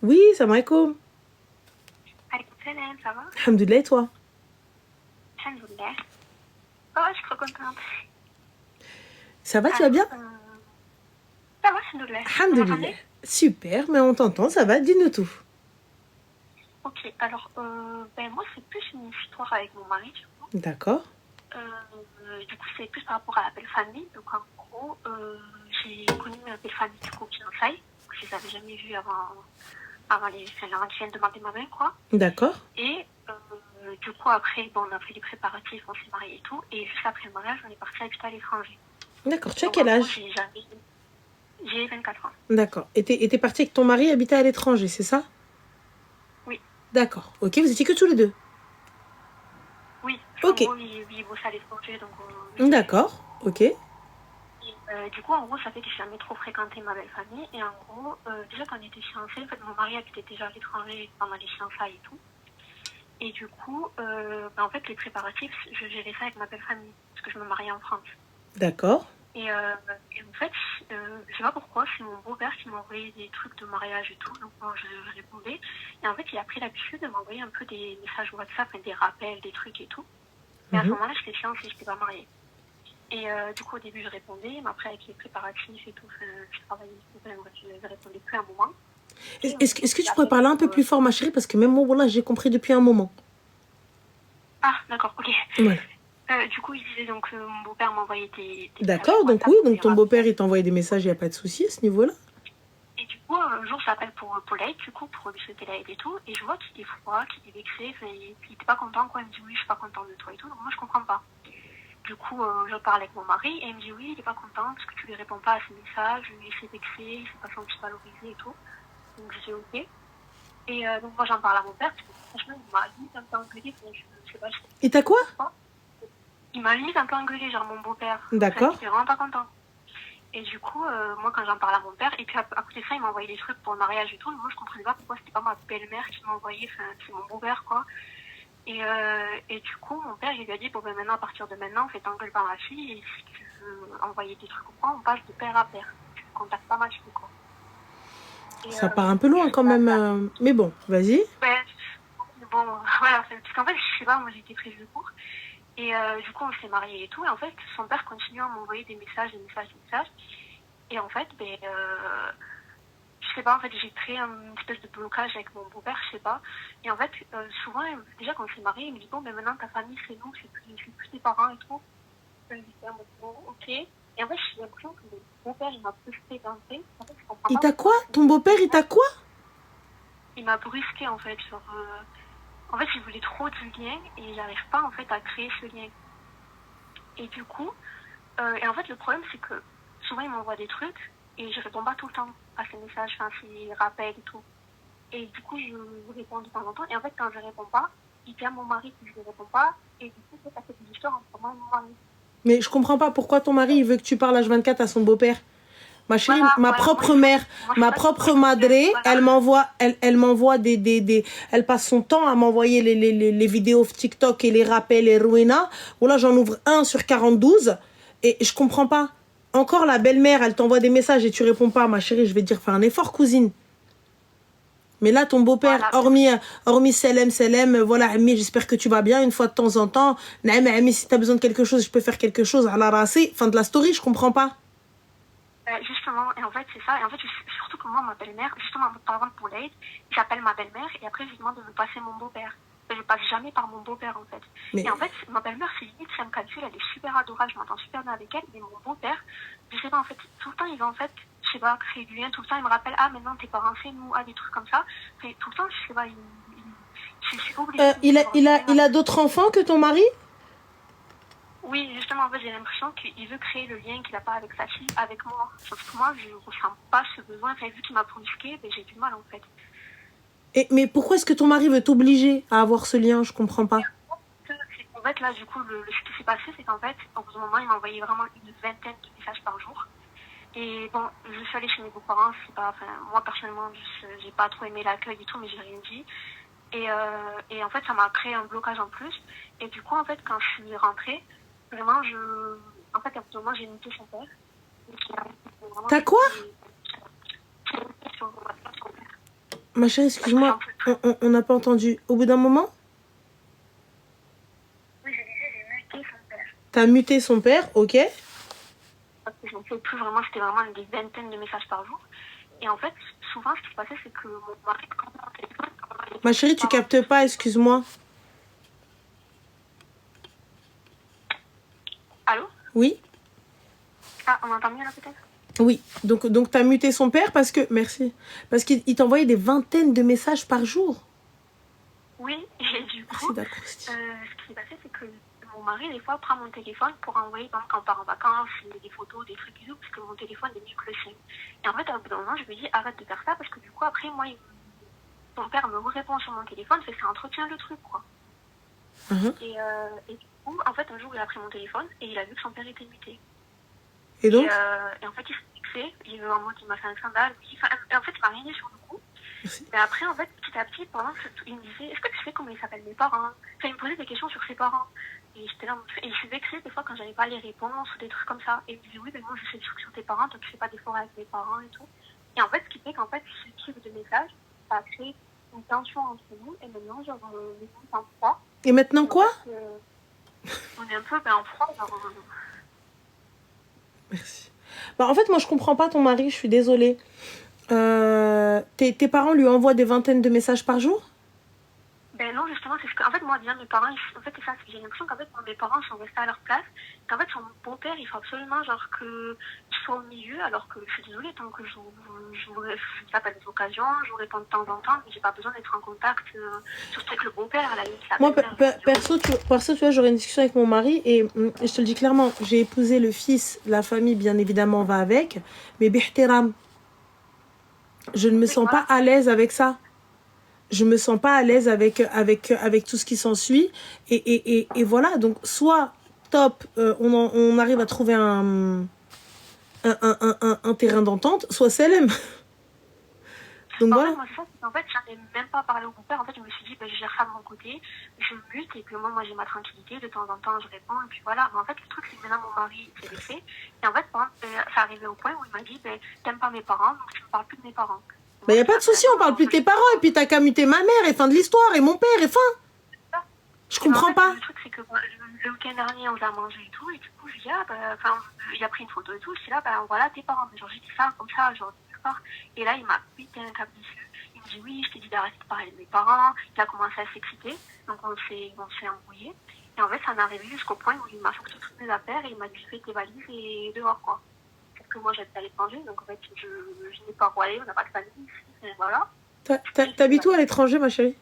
Oui, salam alaikum. Alaykoum salam, ça va? Alhamdoulilah, et toi? Alhamdoulilah. Oh, je suis trop contente. Ça va, tu vas bien? Ça va, alhamdoulilah. Vous Alhamdoulilah. m'entendez? Super, mais on t'entend, ça va, dis-nous tout. Ok, alors, moi, c'est plus une histoire avec mon mari, du coup. D'accord. Du coup, c'est plus par rapport à la belle famille. Donc, en gros, j'ai connu ma belle famille, du coup, fiançailles. Je les avais jamais vus avant qui viennent demander ma main, quoi. D'accord. Et du coup, après, bon, on a fait les préparatifs, on s'est mariés et tout. Et juste après le mariage, on est parti habiter à l'étranger. D'accord, tu as Donc, quel en gros, âge? j'ai 24 ans. D'accord. Et t'es partie avec ton mari habiter à l'étranger, c'est ça? Oui. D'accord. Ok, vous étiez que tous les deux? Oui, Ok. en gros, il bosse à l'étranger, donc... D'accord, ok. Et, du coup, en gros, ça fait que j'ai jamais trop fréquenté ma belle famille. Et en gros, déjà quand on était fiancés, en fait, mon mari habitait déjà à l'étranger pendant les fiançailles et tout. Et du coup, en fait, les préparatifs, je gérais ça avec ma belle famille, parce que je me mariais en France. D'accord. Et en fait, je sais pas pourquoi, c'est mon beau-père qui m'envoyait des trucs de mariage et tout, donc moi je répondais. Et en fait, il a pris l'habitude de m'envoyer un peu des messages WhatsApp, des rappels, des trucs et tout. Et à ce moment-là, j'étais fiancée, j'étais pas mariée. Et du coup, au début, je répondais, mais après, avec les préparatifs et tout, je travaillais, je répondais plus à un moment. Est-ce que tu pourrais parler un peu plus fort, ma chérie, parce que même moi, voilà, j'ai compris depuis un moment. Ah, d'accord, ok. Voilà. Du coup, il disait donc que mon beau-père m'envoyait des D'accord, donc oui, donc ton beau-père, il t'envoyait des messages, il n'y a pas de souci à ce niveau-là. Et du coup, un jour, j'appelle pour l'aide, du coup, pour lui souhaiter l'aide et tout, et je vois qu'il est froid, qu'il est vexé, et puis il était pas content, quoi. Il me dit oui, je suis pas content de toi et tout, donc moi, je comprends pas. Du coup, je parle avec mon mari, et il me dit oui, il est pas content, parce que tu lui réponds pas à ses messages, il s'est vexé, il s'est pas senti valorisé et tout. Donc, je dis ok. Et donc, moi, j'en parle à mon père, parce que franchement, il m'a limite un peu engueulé, je sais pas. Et t'as quoi? Il m'a limite un peu engueulé, genre mon beau-père. D'accord. Il était vraiment pas content. Et du coup, moi, quand j'en parle à mon père, et puis à côté de ça, il m'a envoyé des trucs pour le mariage et tout. Moi, je comprenais pas pourquoi c'était pas ma belle-mère qui m'a envoyé, enfin, c'est mon beau-père, quoi. Et du coup, mon père, il lui a dit, bon, ben maintenant, à partir de maintenant, fais t'engueule par ma fille, et si tu veux envoyer des trucs ou quoi, on passe de père à père. Tu ne contactes pas ma fille, quoi. Et, ça part un peu loin quand même, mais bon, vas-y. Ben, bon, voilà, parce qu'en fait, je sais pas, moi, j'étais prise de court. Et du coup, on s'est mariés et tout. Et en fait, son père continue à m'envoyer des messages. Et en fait, je sais pas, en fait, j'ai créé une espèce de blocage avec mon beau-père, je sais pas. Et en fait, souvent, déjà quand on s'est mariés, il me dit, bon, mais maintenant, ta famille, c'est nous, c'est plus tes parents et tout. Je me dis, bon, ok. Et en fait, j'ai l'impression que mon beau-père, il m'a plus fréquenté. En fait, je comprends Il pas t'a quoi? pourquoi. Ton beau-père, il t'a quoi? Il m'a brusqué, en fait, sur... En fait, il voulait trop du lien et j'arrive pas, en fait, à créer ce lien. Et du coup, et en fait, le problème, c'est que souvent, il m'envoie des trucs et je réponds pas tout le temps à ces messages, enfin, ces rappels et tout. Et du coup, je réponds de temps en temps. Et en fait, quand je réponds pas, il dit à mon mari que je ne réponds pas. Et du coup, ça fait des histoires entre moi et mon mari. Mais je comprends pas pourquoi ton mari il veut que tu parles H24 à son beau-père. Ma chérie, Voilà, ma voilà. propre mère, ma propre madré, voilà. elle m'envoie elle passe son temps à m'envoyer les vidéos TikTok et les rappels et ruina. Ou là, j'en ouvre un sur 42 et je comprends pas. Encore la belle-mère, elle t'envoie des messages et tu réponds pas. Ma chérie, je vais te dire, fais un effort, cousine. Mais là, ton beau-père, Voilà. hormis Selem, voilà, Ami, j'espère que tu vas bien une fois de temps en temps. Naïm, Ami, si t'as besoin de quelque chose, je peux faire quelque chose. À la racée, fin de la story, je comprends pas. Justement, et en fait, c'est ça. Et en fait, surtout que moi, ma belle-mère, justement, par exemple, pour l'aide, j'appelle ma belle-mère et après, je lui demande de me passer mon beau-père. Je passe jamais par mon beau-père, en fait. Mais... Et en fait, ma belle-mère, c'est limite, ça me calcule, elle est super adorable, je m'entends super bien avec elle, mais mon beau-père, je sais pas, en fait, tout le temps, il va, en fait, je sais pas, créer du lien, tout le temps, il me rappelle, ah, maintenant, tes parents, c'est nous, ah, des trucs comme ça. Et tout le temps, je sais pas, je suis obligée il a d'autres enfants que ton mari? Oui, justement, en fait, j'ai l'impression qu'il veut créer le lien qu'il n'a pas avec sa fille, avec moi. Sauf que moi, je ne ressens pas ce besoin. Enfin, vu qu'il m'a brusqué, j'ai du mal, en fait. Mais pourquoi est-ce que ton mari veut t'obliger à avoir ce lien? Je comprends pas. En fait, là, du coup, ce qui s'est passé, c'est qu'en fait, au bout d'un moment, il m'a envoyé vraiment une vingtaine de messages par jour. Et bon, je suis allée chez mes beaux-parents. Moi, personnellement, j'ai pas trop aimé l'accueil et tout, mais j'ai rien dit. Et en fait, ça m'a créé un blocage en plus. Et du coup, en fait, quand je suis rentrée, vraiment, en fait, à un moment, j'ai muté son père. T'as quoi? Ma chérie, Parce que j'en excuse-moi, peux plus. on n'a pas entendu. Au bout d'un moment, Oui, je disais, j'ai muté son père. t'as muté son père, ok. Parce que j'en peux plus vraiment, c'était vraiment des vingtaines de messages par jour. Et en fait, souvent, ce qui se passait, c'est que mon mari, quand on avait téléphone, quand on avait Ma ses chérie, tu parents captes sur son pas, téléphone. excuse-moi. Allô? Oui? Ah, on m'entend mieux là peut-être? Oui. Donc t'as muté son père parce que... Merci. Parce qu'il t'envoyait des vingtaines de messages par jour. Oui, et du coup, Merci d'accroster. ce qui s'est passé, c'est que mon mari, des fois, prend mon téléphone pour envoyer, par exemple, quand on part en vacances, des photos, des trucs et tout, parce que mon téléphone est mieux que le sien. Et en fait, à un bout d'un moment, je me dis, arrête de faire ça, parce que du coup, après, moi, ton père me répond sur mon téléphone, fait que ça entretient le truc, quoi. Mhm. Et du coup, en fait, un jour, il a pris mon téléphone et il a vu que son père était muté. Et donc Et en fait, il s'est fixé, il est en mode, il m'a fait un scandale. En fait, il m'a rien dit sur le coup. Merci. Mais après, en fait, petit à petit, pendant que il me disait, est-ce que tu sais comment ils s'appellent mes parents? Enfin, il me posait des questions sur ses parents. Et j'étais là, et je suis vexée des fois quand j'avais pas les réponses ou des trucs comme ça. Et il me disait, oui, mais moi, je sais des trucs sur tes parents, toi, tu fais pas d'efforts avec mes parents et tout. Et en fait, ce qui fait qu'en fait, ce type de message, ça a créé une tension entre nous. Et maintenant, genre, les gens sont en froid. Et maintenant Et en quoi fait, on est un peu en froid, genre, Merci. Bah, en fait, moi, je comprends pas ton mari, je suis désolée. Tes parents lui envoient des vingtaines de messages par jour? ben non, justement, c'est ce que. En fait, moi, bien, mes parents, en fait, c'est ça, c'est que j'ai l'impression qu'en fait, moi, mes parents sont restés à leur place. Qu'en fait, son beau-père, il faut absolument, genre, qu'il soit au milieu, alors que je suis désolée, tant que je t'appelle des occasions, je réponds de temps en temps, mais j'ai pas besoin d'être en contact, surtout avec le beau-père, à la limite, la Moi, belle-mère, je veux dire, perso, tu vois, j'aurais une discussion avec mon mari et je te le dis clairement, j'ai épousé le fils, la famille, bien évidemment, va avec, mais bihtiram, je ne me oui, sens pas voilà. à l'aise avec ça. Je me sens pas à l'aise avec tout ce qui s'ensuit. Et voilà, donc soit top, on arrive à trouver un terrain d'entente, soit CLM. Donc En fait, voilà. moi, c'est ça, c'est qu'en fait, j'en ai même pas parlé au beau-père. En fait, je me suis dit, ben, je gère ça de mon côté, je mute, et puis moi, j'ai ma tranquillité, de temps en temps, je réponds, et puis voilà. Mais en fait, le truc, c'est que maintenant, mon mari s'est vexé. Et en fait, par exemple, ça arrivait au point où il m'a dit, ben, t'aimes pas mes parents, donc tu me parles plus de mes parents. Et Bah, moi, y je a dis, pas de souci, on non, parle plus de tes parents, et je puis t'as qu'à muter ma mère, et fin de l'histoire, et mon père, et fin. ça. Je Et ben, en comprends fait, pas. le truc, c'est que moi, le week-end dernier, on a mangé et tout, et du coup, je dis, ah, ben, enfin, il a pris une photo et tout, je dis là, ben, voilà, tes parents. Mais genre, j'ai dit ça, comme ça, genre, d'accord. Et là, il m'a pété un câble dessus. Il me dit, oui, je t'ai dit d'arrêter de parler de mes parents. Il a commencé à s'exciter, donc on s'est embrouillé. Et en fait, ça en est arrivé jusqu'au point où il m'a sorti toutes mes affaires et il m'a dit, fais tes valises et dehors, quoi. Parce que moi, j'habite à l'étranger, donc en fait, je n'ai pas royé, on n'a pas de famille ici, et voilà. T'habites où à l'étranger, ma chérie?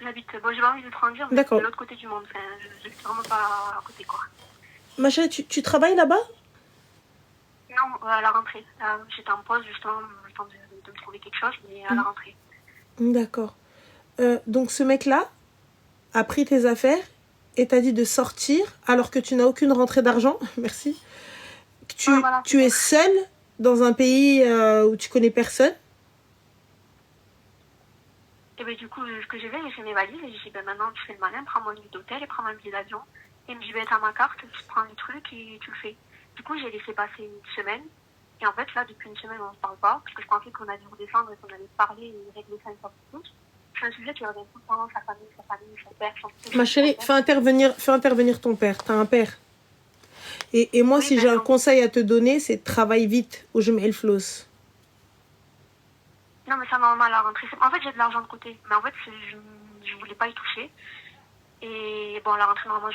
J'habite, bon, j'ai pas envie de te dire, mais c'est de D'accord. l'autre côté du monde. Enfin, j'habite vraiment pas à côté, quoi. Ma chérie, tu travailles là-bas? Non, à la rentrée. Là, j'étais en pause, justement, le temps de me trouver quelque chose, mais à la rentrée. D'accord. Donc ce mec-là a pris tes affaires et t'a dit de sortir alors que tu n'as aucune rentrée d'argent. Merci. Ouais, voilà, Tu es seule dans un pays où tu connais personne. et ben, du coup, ce que j'ai fait, j'ai fait mes valises et j'ai dit, ben, maintenant, tu fais le malin, prends mon lit d'hôtel et prends mon billet d'avion. Et il me dit, ben, t'as ma carte, tu prends les trucs et tu le fais. Du coup, j'ai laissé passer une semaine. Et en fait, là, depuis une semaine, on ne se parle pas, parce que je pensais qu'on allait redescendre et qu'on allait parler et régler ça une fois pour toutes. C'est un sujet qui revient tout le temps, sa famille, son père, son fils, Ma son chérie, père. fais intervenir ton père. T'as un père. Et moi, Oui, si ben j'ai un non. conseil à te donner, c'est travaille vite ou je mets le floss. Non, mais ça m'a mal à rentrer. En fait, j'ai de l'argent de côté, mais en fait, je voulais pas y toucher. Et bon, à la rentrée, normalement,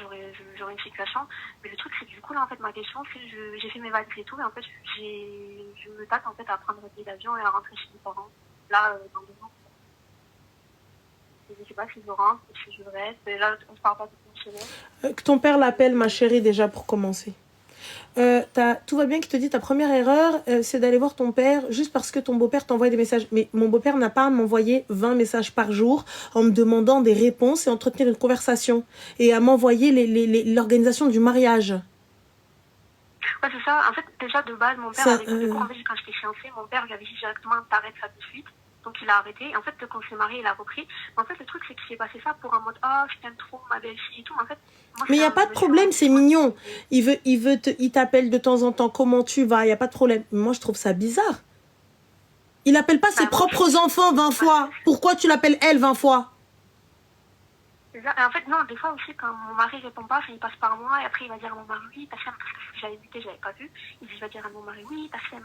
j'aurais une situation. Mais le truc, c'est que du coup, là, en fait, ma question, c'est que j'ai fait mes valises et tout, mais en fait, je me tâte, en fait, à prendre un billet d'avion et à rentrer chez mes parents. Là, dans 2 ans. Je sais pas si je rentre, si je reste. Et là, on se parle pas depuis une semaine. Que ton père l'appelle, ma chérie, déjà, pour commencer. Tout va bien qui te dit ta première erreur, c'est d'aller voir ton père juste parce que ton beau-père t'envoie des messages. Mais mon beau-père n'a pas à m'envoyer 20 messages par jour en me demandant des réponses et entretenir une conversation et à m'envoyer l'organisation du mariage. Ouais, c'est ça. En fait, déjà, de base, mon père Ça, avait coupé court. En fait, quand j'étais fiancée, mon père lui avait dit directement, t'arrêtes ça de suite. Donc, il a arrêté. Et en fait, quand on s'est marié, il a repris. Mais en fait, le truc, c'est qu'il s'est passé ça pour un mode, ah, je t'aime trop, ma belle-fille et tout. Mais en fait, moi, mais il c'est n'y a un pas de monsieur, problème, c'est mignon. et Il t'appelle de temps en temps, comment tu vas, il n'y a pas de problème. Mais moi, je trouve ça bizarre. Il appelle pas ses propres enfants 20 fois. Pourquoi tu l'appelles elle 20 fois? En fait, non, des fois aussi, quand mon mari répond pas, il passe par moi et après il va dire à mon mari oui, ta femme, parce que j'avais muté, j'avais pas vu. Il va dire à mon mari oui, ta femme,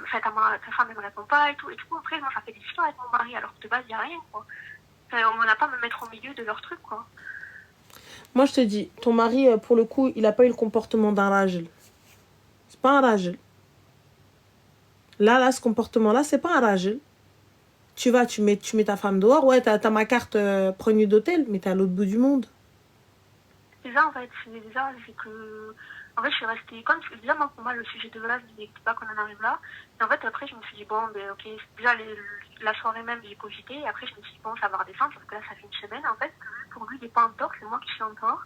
elle me répond pas et tout. Et du coup, après, moi, ça fait des histoires avec mon mari alors que de base, il n'y a rien, quoi. Enfin, on n'a pas à me mettre au milieu de leur truc, quoi. Moi, je te dis, ton mari, pour le coup, il a pas eu le comportement d'un ragel. C'est pas un ragel. Là, ce comportement-là, c'est pas un ragel. Tu vas, tu mets ta femme dehors. Ouais, t'as ma carte nuit d'hôtel, mais t'es à l'autre bout du monde. C'est ça, en fait. C'est que... En fait, je suis restée... Comme, déjà, moi, pour moi, le sujet de base, il n'était pas qu'on en arrive là. Et en fait, après, je me suis dit, bon, ben, ok, déjà, la soirée même, j'ai cogité. Et après, je me suis dit, bon, ça va redescendre, parce que là, ça fait une semaine. En fait, pour lui, il n'est pas en tort, c'est moi qui suis en tort.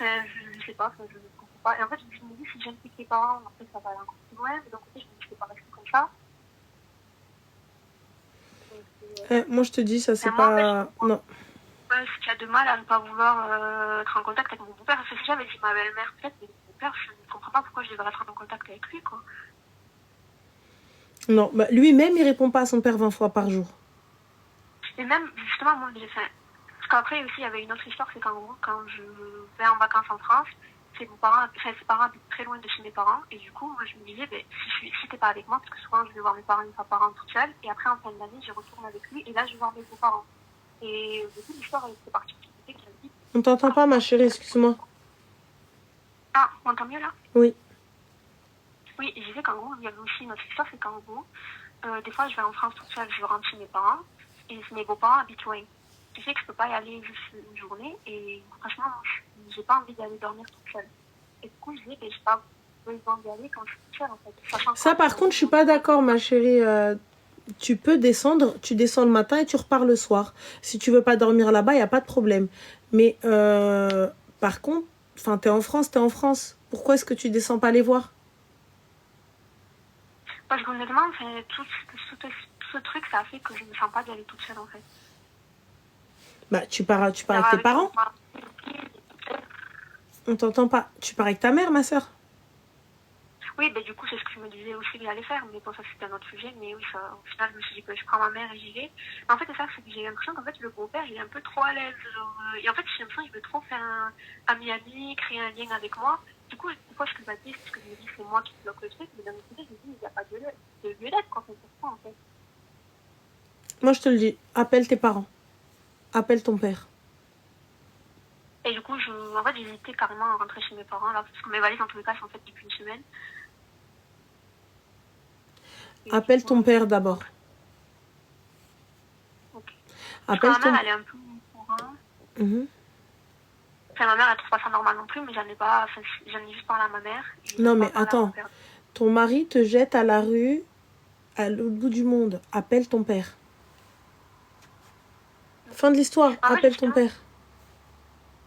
Je sais pas, je ne comprends pas. Et en fait, je me dis, si j'implique les parents, après, ça va aller encore plus loin. Mais d'un côté, je me dis, je ne vais pas rester comme ça. Moi, je te dis, ça, c'est pas... Non. Ce qu'il y a de mal à ne pas vouloir être en contact avec mon beau-père. C'est ce que j'avais dit ma belle-mère, peut-être, mais mon beau-père, je ne comprends pas pourquoi je devrais être en contact avec lui, quoi. Non, bah, lui-même, il répond pas à son père 20 fois par jour. Et même, justement, moi, parce qu'après aussi, il y avait une autre histoire, c'est qu'en gros, quand je vais en vacances en France, ses parents habitent très loin de chez mes parents, et du coup, moi, je me disais, ben, si t'es pas avec moi, parce que souvent, je vais voir mes parents une fois par an toute seule, et après, en fin d'année, je retourne avec lui, et là, je vais voir mes beaux-parents. Et du coup, l'histoire, elle était partie. On t'entend pas, ma chérie, excuse-moi. Ah, on entend mieux là? Oui. Oui, je disais qu'en gros, il y avait aussi une autre histoire, c'est qu'en gros, des fois, je vais en France toute seule, je rentre chez mes parents, et mes beaux-parents habitent loin. Tu sais que je peux pas y aller juste une journée, et franchement, j'ai pas envie d'aller dormir toute seule. Et du coup, je disais que j'ai pas besoin d'y aller quand je suis toute seule, en fait. Ça, par contre, je suis pas d'accord, ma chérie. Tu peux descendre, tu descends le matin et tu repars le soir. Si tu veux pas dormir là-bas, il n'y a pas de problème. Mais par contre, t'es en France, t'es en France. Pourquoi est-ce que tu descends pas les voir? Parce qu'honnêtement, tout ce truc, ça a fait que je ne me sens pas d'y aller toute seule, en fait. Bah, tu pars avec tes parents? On t'entend pas. Tu pars avec ta mère, ma soeur? Oui, ben du coup, c'est ce que je me disais aussi que j'allais faire, mais bon, ça c'était un autre sujet, mais oui, ça, au final, je me suis dit que je prends ma mère et j'y vais. Mais en fait, c'est ça, c'est que j'ai l'impression qu'en fait, le beau-père, il est un peu trop à l'aise, et en fait, j'ai l'impression qu'il veut trop faire un ami-ami, créer un lien avec moi. Du coup, des fois, je culpabilise parce que je me dis que c'est moi qui bloque le truc, mais d'un autre côté, je me dis, il n'y a pas de lieu d'être quand on fait ça, en fait. Moi, je te le dis, appelle tes parents. Appelle ton père. Et du coup, en fait, j'hésitais carrément à rentrer chez mes parents, là, parce que mes valises, en tous les cas, sont faites depuis une semaine. Appelle ton père d'abord. Okay. Appelle ma mère, elle est un peu au courant. Enfin, ma mère, elle trouve pas ça normal non plus, mais j'en ai juste parlé à ma mère. Non, mais attends. Ton mari te jette à la rue, à l'autre bout du monde. Appelle ton père. Fin de l'histoire. Appelle ton père.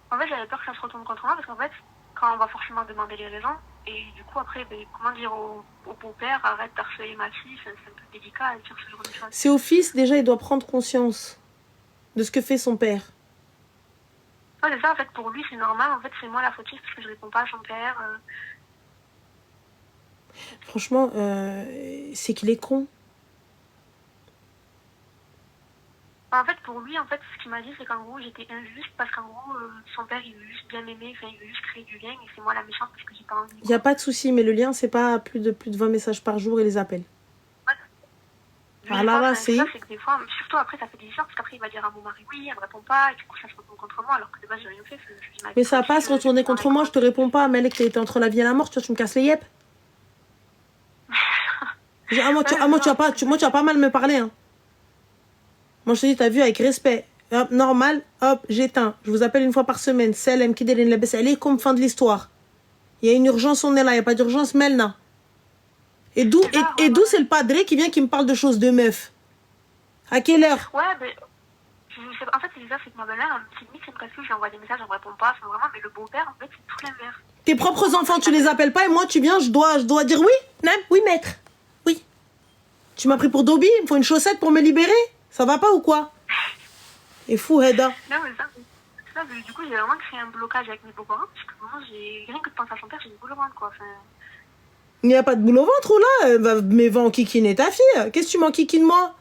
En fait, j'avais peur que ça se retourne contre moi, parce qu'en fait, quand on va forcément demander les raisons, et du coup, après, comment dire au beau-père, arrête d'harceler ma fille, c'est un peu délicat à dire ce genre de choses. C'est au fils, déjà, il doit prendre conscience de ce que fait son père. Ouais, c'est ça, en fait, pour lui, c'est normal. En fait, c'est moi la fautive, parce que je réponds pas à son père. Franchement, c'est qu'il est con. En fait, pour lui, en fait, ce qu'il m'a dit, c'est qu'en gros, j'étais injuste, parce qu'en gros, son père, il veut juste bien m'aimer, enfin, il veut juste créer du lien, et c'est moi la méchante, parce que j'ai pas envie. Il n'y a pas de souci, mais le lien, c'est pas plus de 20 messages par jour et les appels. Ah là, c'est ça, c'est que des fois, surtout après, ça fait des histoires, parce qu'après, il va dire à mon mari, oui, elle me répond pas, et du coup, ça se retourne contre moi, alors que de base, j'ai rien fait. Mais ça va pas se retourner contre moi, je te réponds pas, mec, t'es entre la vie et la mort, tu me casses les yep. Moi, tu vas pas mal me parler, hein. Moi, je te dis, t'as vu, avec respect. Hop, normal, hop, j'éteins. Je vous appelle une fois par semaine. Salam, Kidélin, la baisse. Elle est comme fin de l'histoire. Il y a une urgence, on est là. Il n'y a pas d'urgence, Melna. Et d'où c'est le padré qui vient qui me parle de choses de meuf? À quelle heure? Ouais, mais en fait, c'est ça, c'est que ma belle-mère, c'est limite, c'est me casse, je lui envoie des messages, elle me répond pas, enfin, vraiment, mais le beau-père, en fait, c'est tout l'inverse. Tes propres enfants, tu les appelles pas et moi, tu viens, je dois dire oui? Non? Oui, maître. Oui. Tu m'as pris pour Dobby, il me faut une chaussette pour me libérer? Ça va pas ou quoi? Et fou, Heda. Non, mais ça, du coup, j'ai vraiment créé un blocage avec mes beaux-parents, parce que vraiment, rien que de penser à son père, j'ai une boule au ventre, quoi. Enfin... Il n'y a pas de boule au ventre ou là? Mais va enquiquiner ta fille. Qu'est-ce que tu m'enquiquines moi?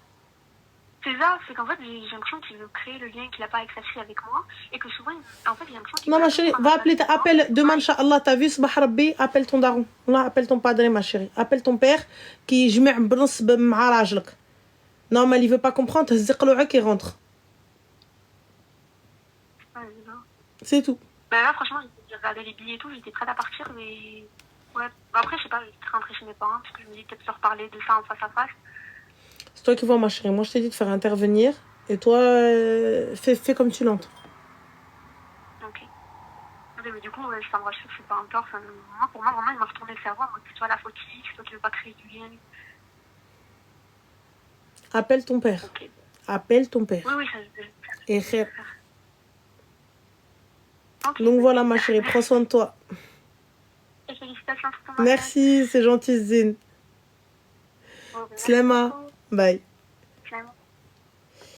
C'est ça, c'est qu'en fait, j'ai l'impression qu'il veut créer le lien qu'il n'a pas avec sa fille avec moi. Et que souvent, en fait, j'ai l'impression qu'il Non, veut ma chérie, prendre va ma appeler, fille appelle demain, Ouais. Inch'Allah, t'as vu, Sabah Rabbi, appelle ton daron. Allah, appelle ton padre, ma chérie. Appelle ton père qui جمع بالنصب مع راجلك. Normal, il veut pas comprendre, تهز قلوعك et rentre. Ouais, c'est ça. C'est tout. Ben là, franchement, j'ai regardé les billets et tout, j'étais prête à partir, mais. Ouais. Après, je sais pas, j'étais rentrée chez mes parents, parce que je me dis peut-être leur parler de ça en face à face. C'est toi qui vois, ma chérie. Moi, je t'ai dit de faire intervenir. Et toi, fais comme tu l'entends. Ok. Mais du coup, ça me rassure, c'est pas un tort. Moi, pour moi, vraiment, il m'a retourné le cerveau. C'est toi la fautive, c'est toi qui veux pas créer du lien. Appelle ton père. Ok. Appelle ton père. Oui, ça je vais Et faire. Ok. donc voilà, ma chérie, prends soin de toi. Et félicitations pour ton mariage. Merci, c'est gentil, Zine. Bon, merci Slama. beaucoup. Bye. Slama.